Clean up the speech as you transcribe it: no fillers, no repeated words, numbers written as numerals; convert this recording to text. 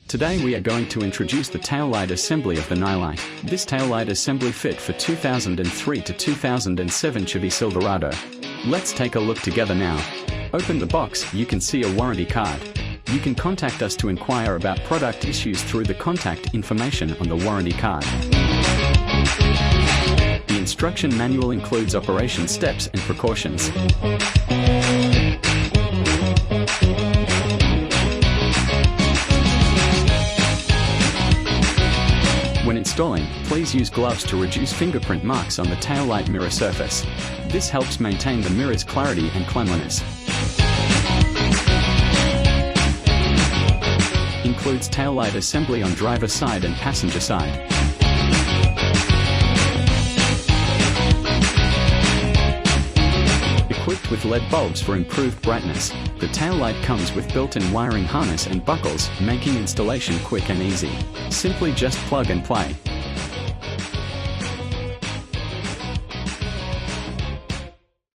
Today we are going to introduce the tail light assembly of the Nilight. This tail light assembly fit for 2003 to 2007 Chevy Silverado. Let's take a look together now. Open the box, you can see a warranty card. You can contact us to inquire about product issues through the contact information on the warranty card. The instruction manual includes operation steps and precautions. When installing, please use gloves to reduce fingerprint marks on the tail light mirror surface. This helps maintain the mirror's clarity and cleanliness. Includes tail light assembly on driver side and passenger side. Equipped with LED bulbs for improved brightness, the tail light comes with built-in wiring harness and buckles, making installation quick and easy. Simply just plug and play.